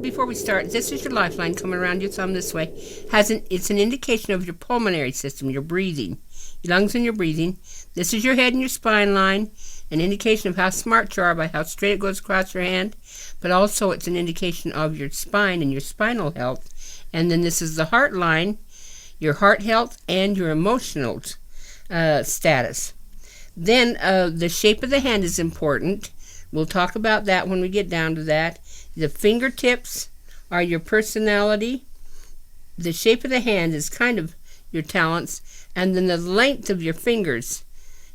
before we start, this is your lifeline coming around your thumb this way. It's an indication of your pulmonary system, your breathing, your lungs and your breathing. This is your head and your spine line, an indication of how smart you are by how straight it goes across your hand, but also it's an indication of your spine and your spinal health. And then this is the heart line, your heart health and your emotional status. Then the shape of the hand is important. We'll talk about that when we get down to that. The fingertips are your personality. The shape of the hand is kind of your talents. And then the length of your fingers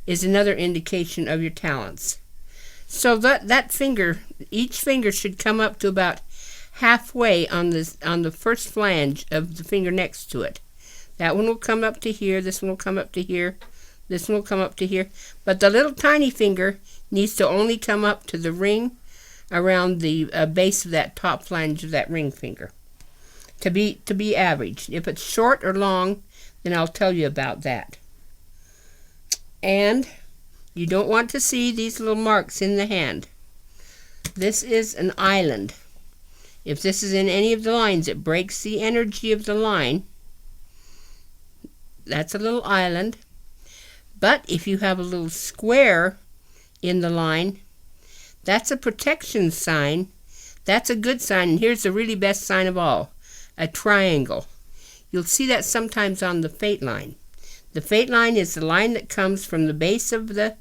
is another indication of your talents. So that finger, each finger should come up to about halfway on the first flange of the finger next to it. That one will come up to here. This one will come up to here. This one will come up to here. But the little tiny finger needs to only come up to the ring around the base of that top flange of that ring finger to be average. If it's short or long, then I'll tell you about that. And you don't want to see these little marks in the hand. This is an island. If this is in any of the lines, it breaks the energy of the line. That's a little island. But if you have a little square in the line, that's a protection sign. That's a good sign. And here's the really best sign of all, a triangle. You'll see that sometimes on the fate line. The fate line is the line that comes from the base of the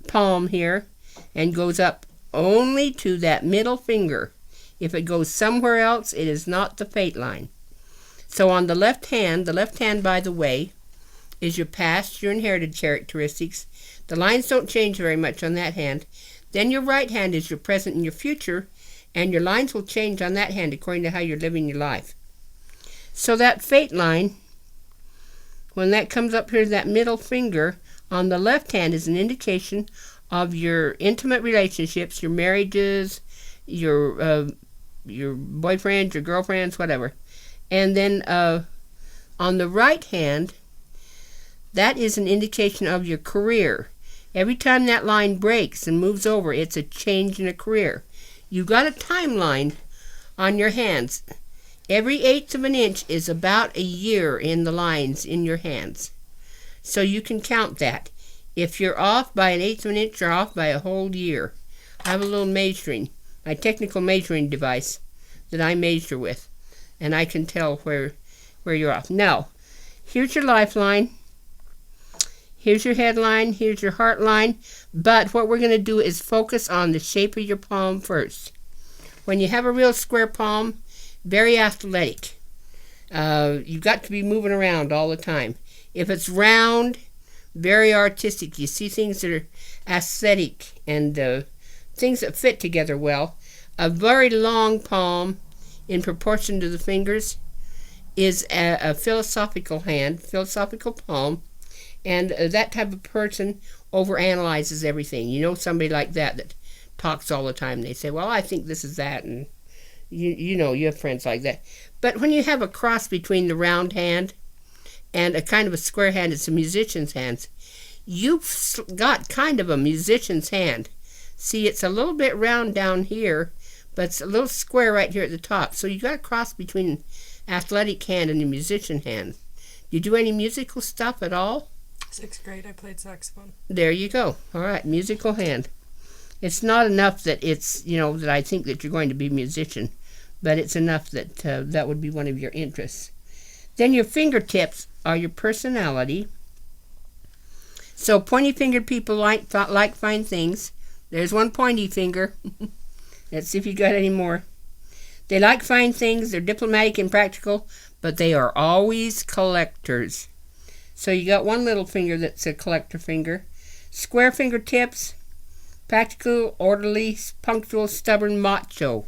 palm here and goes up only to that middle finger. If it goes somewhere else, it is not the fate line. So on the left hand, by the way, is your past, your inherited characteristics. The lines don't change very much on that hand. Then your right hand is your present and your future, and your lines will change on that hand according to how you're living your life. So that fate line, when that comes up here to that middle finger, on the left hand is an indication of your intimate relationships, your marriages, your boyfriends, your girlfriends, whatever. And then on the right hand, that is an indication of your career. Every time that line breaks and moves over, it's a change in a career. You've got a timeline on your hands. Every 1/8 of an inch is about a year in the lines in your hands. So you can count that. If you're off by an 1/8 of an inch, you're off by a whole year. I have a little measuring, my technical measuring device that I measure with, and I can tell where you're off. Now, here's your lifeline. Here's your headline, here's your heart line, but what we're going to do is focus on the shape of your palm first. When you have a real square palm, very athletic. You've got to be moving around all the time. If it's round, very artistic. You see things that are aesthetic and things that fit together well. A very long palm, in proportion to the fingers, is a philosophical hand, philosophical palm. And that type of person overanalyzes everything. You know somebody like that talks all the time. They say, well, I think this is that, and you know, you have friends like that. But when you have a cross between the round hand and a kind of a square hand, it's a musician's hand. You've got kind of a musician's hand. See, it's a little bit round down here, but it's a little square right here at the top. So you got a cross between an athletic hand and a musician hand. Do you do any musical stuff at all? 6th grade, I played saxophone. There you go. All right, musical hand. It's not enough that it's, that I think that you're going to be a musician, but it's enough that that would be one of your interests. Then your fingertips are your personality. So pointy-fingered people like fine things. There's one pointy finger. Let's see if you got any more. They like fine things. They're diplomatic and practical, but they are always collectors. So you got one little finger that's a collector finger. Square fingertips, practical, orderly, punctual, stubborn, macho.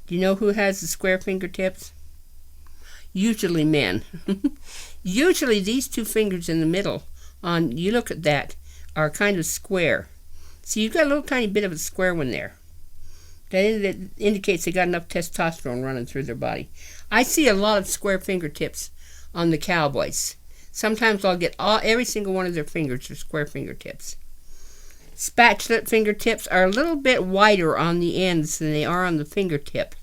Do you know who has the square fingertips? Usually men. Usually these two fingers in the middle, you look at that, are kind of square. See, you've got a little tiny bit of a square one there. That indicates they got enough testosterone running through their body. I see a lot of square fingertips on the cowboys. Sometimes I'll get every single one of their fingers are square fingertips. Spatula fingertips are a little bit wider on the ends than they are on the fingertip.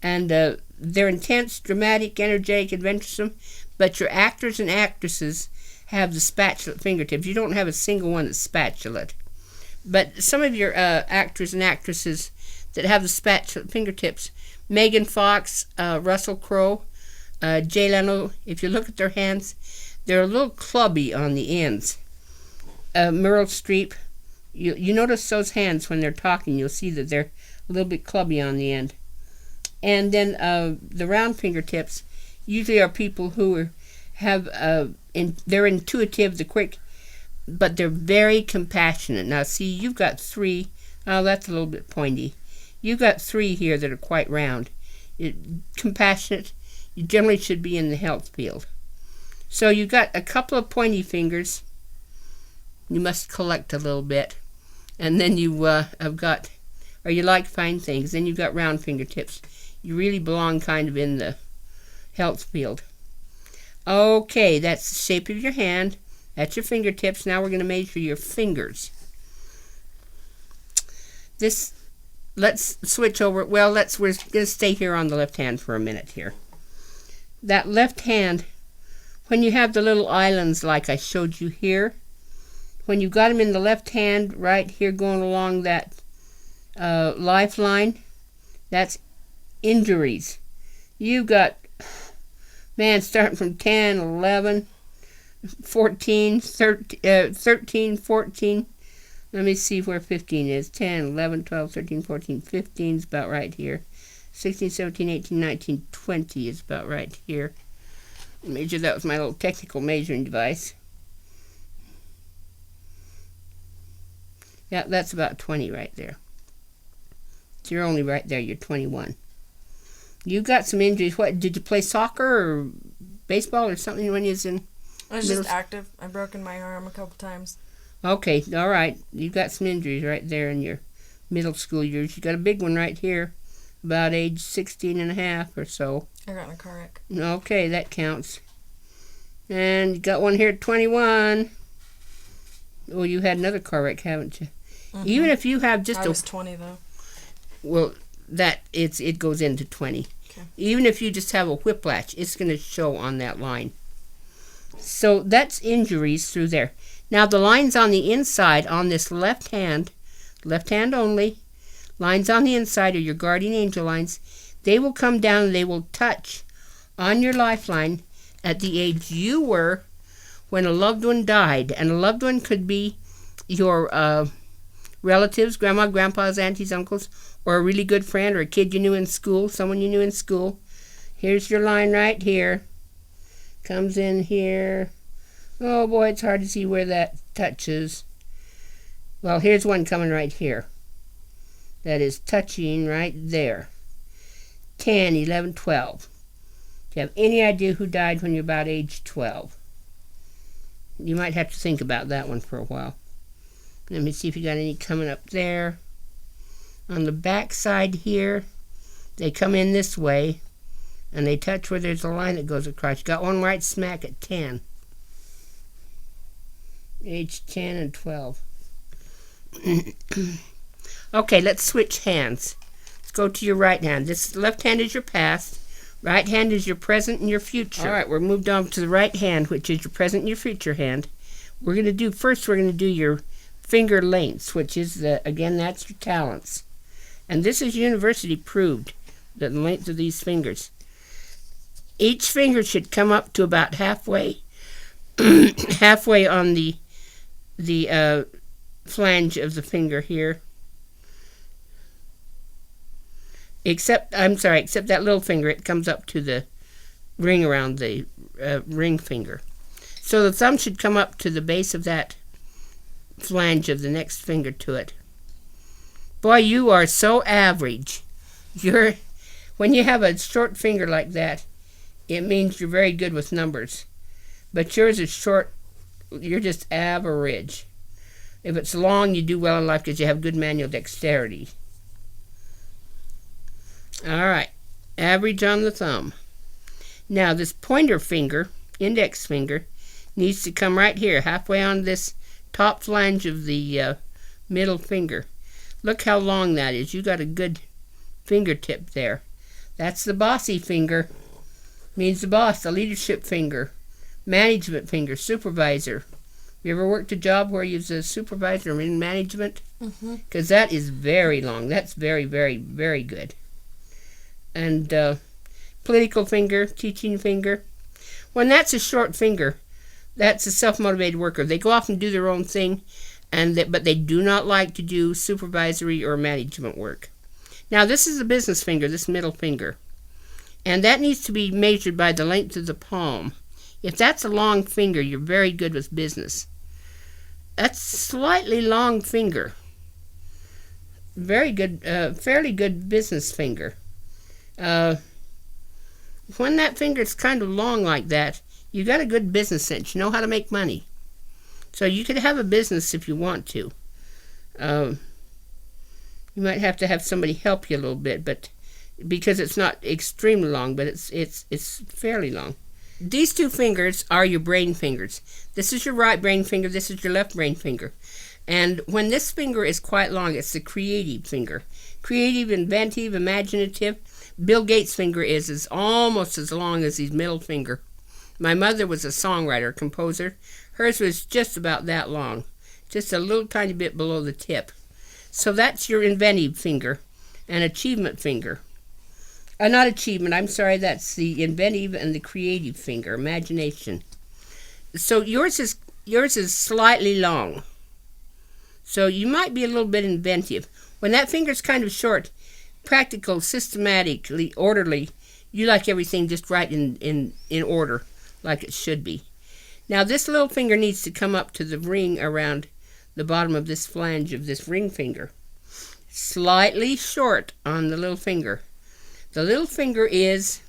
And they're intense, dramatic, energetic, adventuresome, but your actors and actresses have the spatulate fingertips. You don't have a single one that's spatulate. But some of your actors and actresses that have the spatulate fingertips, Megan Fox, Russell Crowe, Jay Leno, if you look at their hands, they're a little clubby on the ends. Meryl Streep, you notice those hands when they're talking, you'll see that they're a little bit clubby on the end. And then the round fingertips usually are people who they're intuitive, they're quick, but they're very compassionate. Now see, you've got 3. Oh, that's a little bit pointy. You've got 3 here that are quite round. Compassionate, you generally should be in the health field. So you've got a couple of pointy fingers. You must collect a little bit. And then you have got, or you like fine things, then you've got round fingertips. You really belong kind of in the health field. Okay, that's the shape of your hand. That's your fingertips. Now we're going to measure your fingers. Let's switch over. Well, we're going to stay here on the left hand for a minute here. That left hand, when you have the little islands like I showed you here, when you've got them in the left hand right here going along that lifeline, that's injuries. You've got, man, starting from 10, 11, 14, 13, 14. Let me see where 15 is. 10, 11, 12, 13, 14, 15 is about right here. 16, 17, 18, 19, 20 is about right here. Measure that with my little technical measuring device. Yeah, that's about 20 right there. So you're only right there. You're 21. You've got some injuries. What, did you play soccer or baseball or something when you was in? I was just active. I've broken my arm a couple times. Okay, all right. You've got some injuries right there in your middle school years. You got a big one right here, about age 16 and a half or so. I got in a car wreck. Okay, that counts. And you got one here at 21. Oh, you had another car wreck, haven't you? Mm-hmm. Even if you have just I was 20 though. Well, it goes into 20. Okay. Even if you just have a whiplash, it's going to show on that line. So that's injuries through there. Now the lines on the inside on this left hand only, lines on the inside are your guardian angel lines. They will come down and they will touch on your lifeline at the age you were when a loved one died. And a loved one could be your relatives, grandma, grandpas, aunties, uncles, or a really good friend or a kid you knew in school, someone you knew in school. Here's your line right here. Comes in here. Oh boy, it's hard to see where that touches. Well, here's one coming right here. That is touching right there. 10, 11, 12. Do you have any idea who died when you're about age 12? You might have to think about that one for a while. Let me see if you got any coming up there. On the back side here, they come in this way, and they touch where there's a line that goes across. You got one right smack at 10. Age 10 and 12. Okay, let's switch hands. Let's go to your right hand. This left hand is your past. Right hand is your present and your future. All right, we're moved on to the right hand, which is your present and your future hand. We're going to do your finger lengths, which is, again, that's your talents. And this is university proved, the length of these fingers. Each finger should come up to about halfway, halfway on the flange of the finger here. Except that little finger, it comes up to the ring around the ring finger. So the thumb should come up to the base of that flange of the next finger to it. Boy, you are so average. When you have a short finger like that, it means you're very good with numbers. But yours is short, you're just average. If it's long, you do well in life because you have good manual dexterity. All right, average on the thumb. Now this pointer finger, index finger, needs to come right here, halfway on this top flange of the middle finger. Look how long that is. You got a good fingertip there. That's the bossy finger. Means the boss, the leadership finger. Management finger, supervisor. You ever worked a job where you was a supervisor or in management? Because that is very long. That's very, very, very good. And political finger, teaching finger. When that's a short finger, that's a self-motivated worker. They go off and do their own thing, but they do not like to do supervisory or management work. Now, this is a business finger, this middle finger. And that needs to be measured by the length of the palm. If that's a long finger, you're very good with business. That's slightly long finger. Very good, fairly good business finger. When that finger's kind of long like that, you got a good business sense. You know how to make money. So you could have a business if you want to. You might have to have somebody help you a little bit, but because it's not extremely long, but it's fairly long. These two fingers are your brain fingers. This is your right brain finger. This is your left brain finger. And when this finger is quite long, it's the creative finger. Creative, inventive, imaginative. Bill Gates' finger is almost as long as his middle finger. My mother was a songwriter, composer. Hers was just about that long, just a little tiny bit below the tip. So that's your inventive finger and achievement finger. Not achievement, I'm sorry, that's the inventive and the creative finger, imagination. So yours is slightly long. So you might be a little bit inventive. When that finger's kind of short, practical, systematically, orderly, you like everything just right in order, like it should be. Now this little finger needs to come up to the ring around the bottom of this flange of this ring finger. Slightly short on the little finger. The little finger is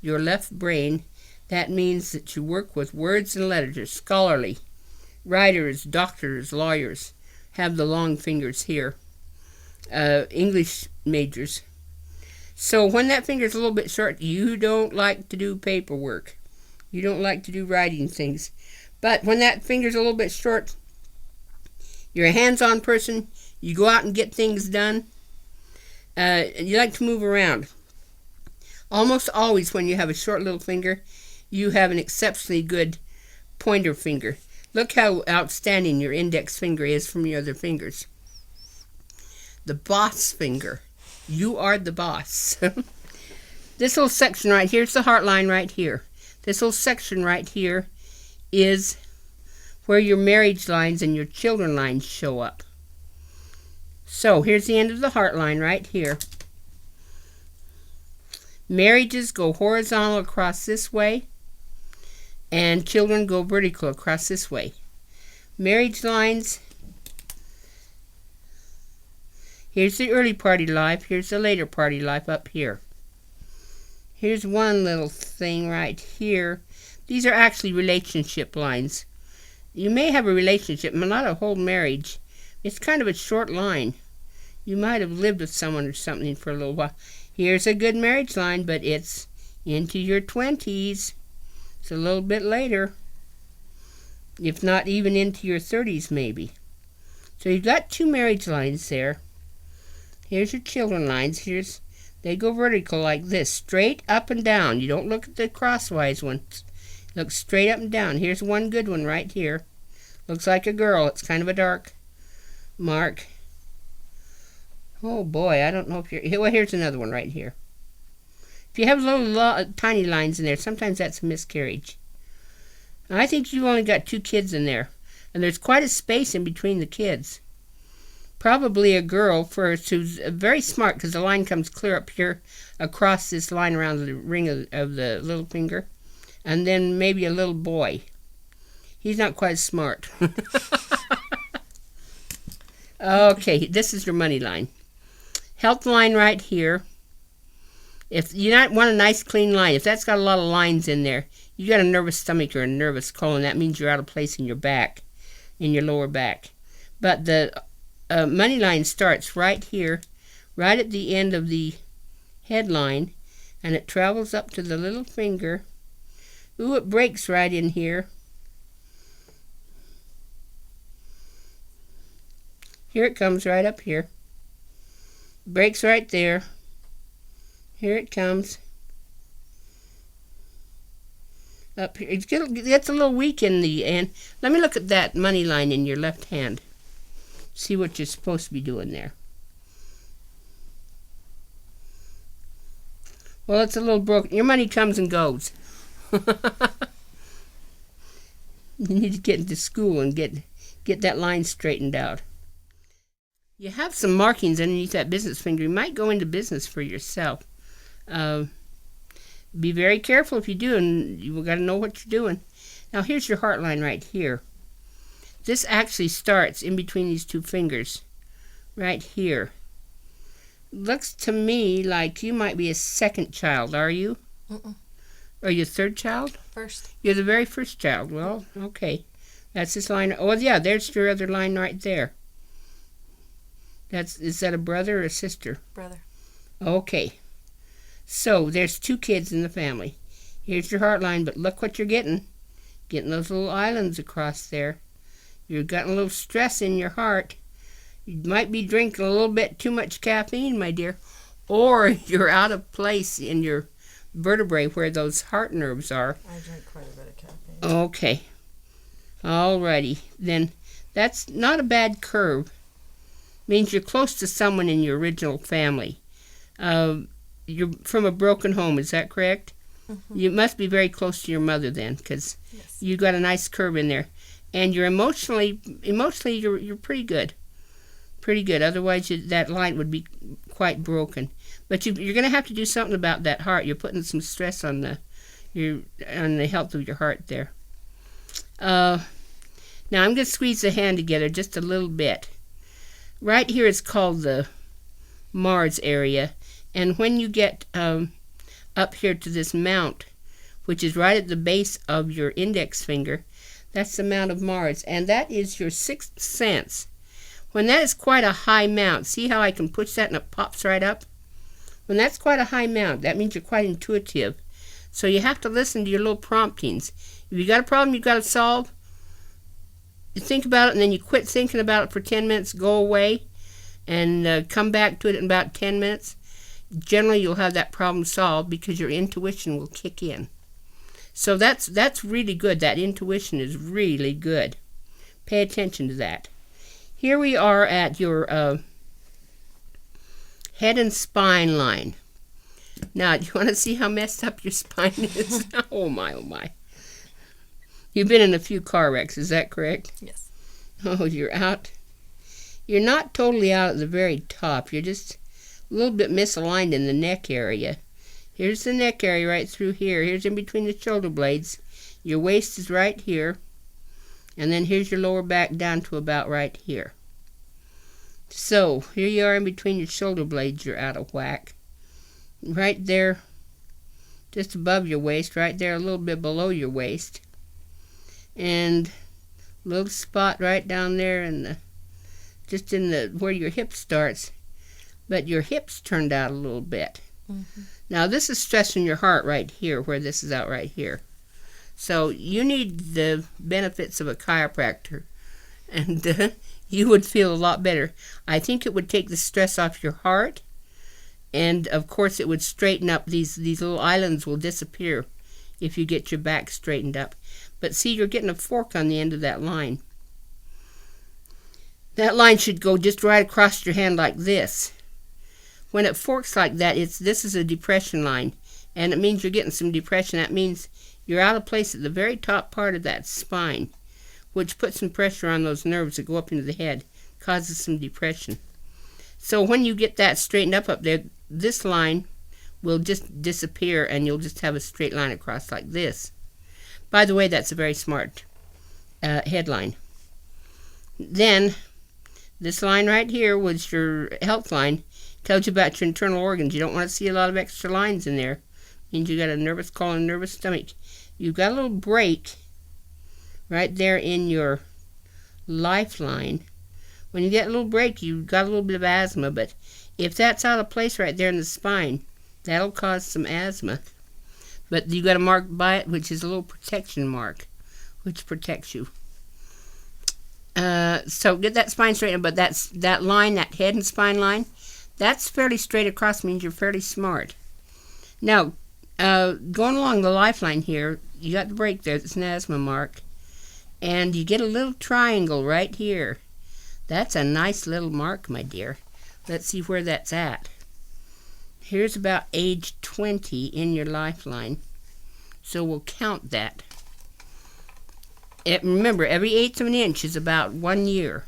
your left brain. That means that you work with words and letters, scholarly. Writers, doctors, lawyers have the long fingers here. English majors. So when that finger's a little bit short, you don't like to do paperwork. You don't like to do writing things. But when that finger's a little bit short, you're a hands-on person. You go out and get things done. You like to move around. Almost always when you have a short little finger, you have an exceptionally good pointer finger. Look how outstanding your index finger is from your other fingers. The boss finger. You are the boss. This little section right here is the heart line right here. This little section right here is where your marriage lines and your children lines show up. So here's the end of the heart line right here. Marriages go horizontal across this way, and children go vertical across this way. Marriage lines, here's the early party life, here's the later party life up here. Here's one little thing right here. These are actually relationship lines. You may have a relationship, but not a whole marriage. It's kind of a short line. You might have lived with someone or something for a little while. Here's a good marriage line, but it's into your 20s. It's a little bit later, if not even into your 30s maybe. So you've got two marriage lines there. Here's your children lines. They go vertical like this, straight up and down. You don't look at the crosswise ones. Look straight up and down. Here's one good one right here. Looks like a girl. It's kind of a dark mark. Oh boy, I don't know if you're... Well, here's another one right here. If you have little tiny lines in there, sometimes that's a miscarriage. I think you've only got 2 kids in there, and there's quite a space in between the kids. Probably a girl first who's very smart, because the line comes clear up here across this line around the ring of the little finger, and then maybe a little boy. He's not quite as smart. Okay, this is your money line. Health line right here. If you not want a nice clean line, if that's got a lot of lines in there, you got a nervous stomach or a nervous colon. That means you're out of place in your back, in your lower back. But the money line starts right here, right at the end of the headline, and it travels up to the little finger. Ooh, it breaks right in here. Here it comes right up here. Breaks right there. Here it comes. Up here. It's a little weak in the end. Let me look at that money line in your left hand. See what you're supposed to be doing there. Well, it's a little broken. Your money comes and goes. You need to get into school and get that line straightened out. You have some markings underneath that business finger. You might go into business for yourself. Be very careful if you do, and you've got to know what you're doing. Now, here's your heart line right here. This actually starts in between these two fingers, right here. Looks to me like you might be a second child, are you? Are you a third child? First. You're the very first child. Well, okay. That's this line. Oh, yeah, there's your other line right there. Is that a brother or a sister? Brother. Okay. So, there's two kids in the family. Here's your heart line, but look what you're getting. Getting those little islands across there. You've got a little stress in your heart. You might be drinking a little bit too much caffeine, my dear. Or you're out of place in your vertebrae where those heart nerves are. I drink quite a bit of caffeine. Okay. Alrighty. Then that's not a bad curve. Means you're close to someone in your original family. You're from a broken home, is that correct? You must be very close to your mother then, because you got a nice curve in there. And you're emotionally you're pretty good. Pretty good. Otherwise, that line would be quite broken. But you're going to have to do something about that heart. You're putting some stress on the health of your heart there. Now I'm going to squeeze the hand together just a little bit. Right here is called the Mars area. And when you get up here to this mount, which is right at the base of your index finger, that's the mount of Mars. And that is your sixth sense. When that is quite a high mount, see how I can push that and it pops right up? When that's quite a high mount, that means you're quite intuitive. So you have to listen to your little promptings. If you got a problem you've got to solve, you think about it and then you quit thinking about it for 10 minutes, go away, and come back to it in about 10 minutes. Generally, you'll have that problem solved because your intuition will kick in. So that's really good. That intuition is really good. Pay attention to that. Here we are at your head and spine line. Now, do you want to see how messed up your spine is? Oh, my, oh, my. You've been in a few car wrecks, is that correct? Yes. Oh, you're out. You're not totally out at the very top. You're just a little bit misaligned in the neck area. Here's the neck area right through here. Here's in between the shoulder blades. Your waist is right here. And then here's your lower back down to about right here. So, here you are in between your shoulder blades. You're out of whack. Right there, just above your waist. Right there, a little bit below your waist. And a little spot right down there just in the where your hip starts. But your hips turned out a little bit. Now, this is stressing your heart right here, where this is out right here. So you need the benefits of a chiropractor, and you would feel a lot better. I think it would take the stress off your heart, and of course it would straighten up. These little islands will disappear if you get your back straightened up. But see, you're getting a fork on the end of that line. That line should go just right across your hand like this. When it forks like that, this is a depression line, and it means you're getting some depression. That means you're out of place at the very top part of that spine, which puts some pressure on those nerves that go up into the head, causes some depression. So when you get that straightened up there, this line will just disappear, and you'll just have a straight line across like this. By the way, that's a very smart headline. Then, this line right here was your health line. Tells you about your internal organs. You don't want to see a lot of extra lines in there. Means you got a nervous colon, nervous stomach. You've got a little break right there in your lifeline. When you get a little break, you've got a little bit of asthma. But if that's out of place right there in the spine, that'll cause some asthma. But you got a mark by it, which is a little protection mark, which protects you. So get that spine straightened. But that line, that head and spine line, that's fairly straight across, means you're fairly smart. Now, going along the lifeline here, you got the break there, it's an asthma mark, and you get a little triangle right here. That's a nice little mark, my dear. Let's see where that's at. Here's about age 20 in your lifeline, so we'll count that. Remember, every eighth of an inch is about 1 year.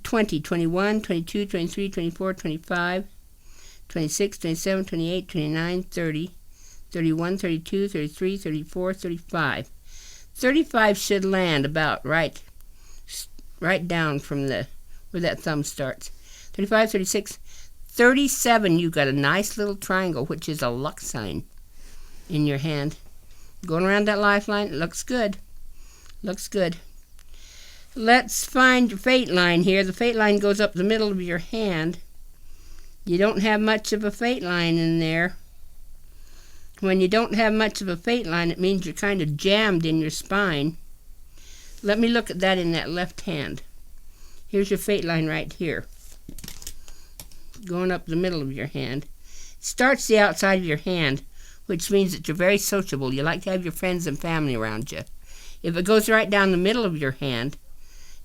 20, 21, 22, 23, 24, 25, 26, 27, 28, 29, 30, 31, 32, 33, 34, 35. 35 should land about right down from where that thumb starts. 35, 36, 37, you got a nice little triangle, which is a luck sign in your hand. Going around that lifeline, it looks good. Looks good. Let's find your fate line here. The fate line goes up the middle of your hand. You don't have much of a fate line in there. When you don't have much of a fate line, it means you're kind of jammed in your spine. Let me look at that in that left hand. Here's your fate line right here, going up the middle of your hand. It starts the outside of your hand, which means that you're very sociable. You like to have your friends and family around you. If it goes right down the middle of your hand,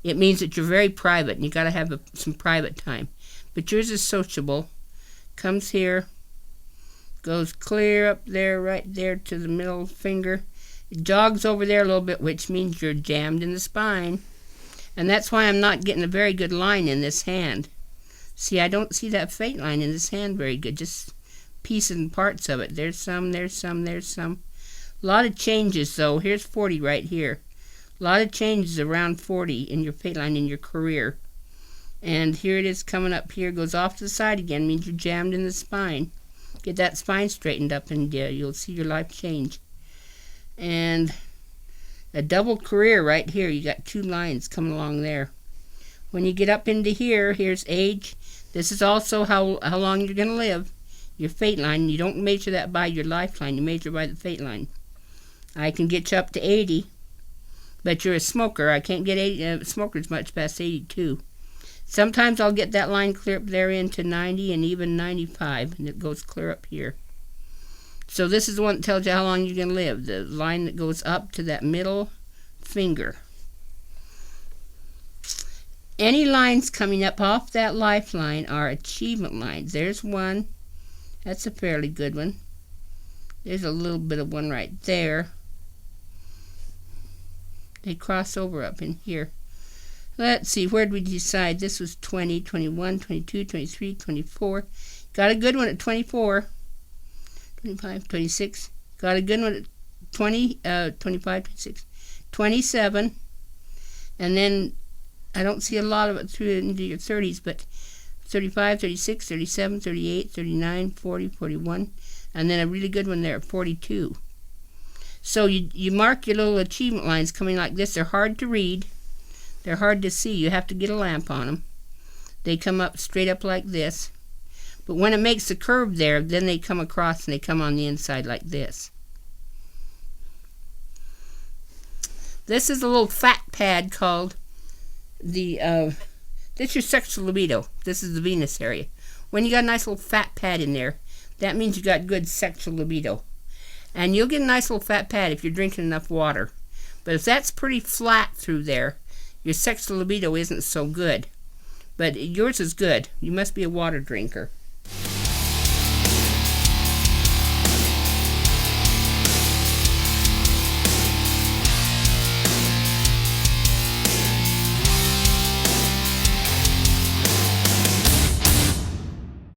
it means that you're very private and you got to have some private time. But yours is sociable. Comes here, goes clear up there, right there to the middle finger. It jogs over there a little bit, which means you're jammed in the spine. And that's why I'm not getting a very good line in this hand. See, I don't see that fate line in this hand very good, just pieces and parts of it. There's some, there's some, there's some. A lot of changes, though. Here's 40 right here. A lot of changes around 40 in your fate line in your career. And here it is coming up here, goes off to the side again, means you're jammed in the spine. Get that spine straightened up and you'll see your life change. And a double career right here. You got 2 lines coming along there. When you get up into here, here's age. This is also how long you're going to live. Your fate line. You don't measure that by your lifeline. You measure by the fate line. I can get you up to 80, but you're a smoker. I can't get smokers much past 82. Sometimes I'll get that line clear up there into 90 and even 95, and it goes clear up here. So this is the one that tells you how long you're going to live, the line that goes up to that middle finger. Any lines coming up off that lifeline are achievement lines. There's one. That's a fairly good one. There's a little bit of one right there. They cross over up in here. Let's see, where did we decide? This was 20, 21, 22, 23, 24. Got a good one at 24. 25, 26. Got a good one at 20, 25, 26. 27. And then I don't see a lot of it through into your 30s, but 35, 36, 37, 38, 39, 40, 41. And then a really good one there at 42. So you mark your little achievement lines coming like this. They're hard to read. They're hard to see. You have to get a lamp on them. They come up straight up like this. But when it makes the curve there, then they come across and they come on the inside like this. This is a little fat pad called the, this is your sexual libido. This is the Venus area. When you got a nice little fat pad in there, that means you got good sexual libido. And you'll get a nice little fat pad if you're drinking enough water. But if that's pretty flat through there, your sexual libido isn't so good. But yours is good. You must be a water drinker.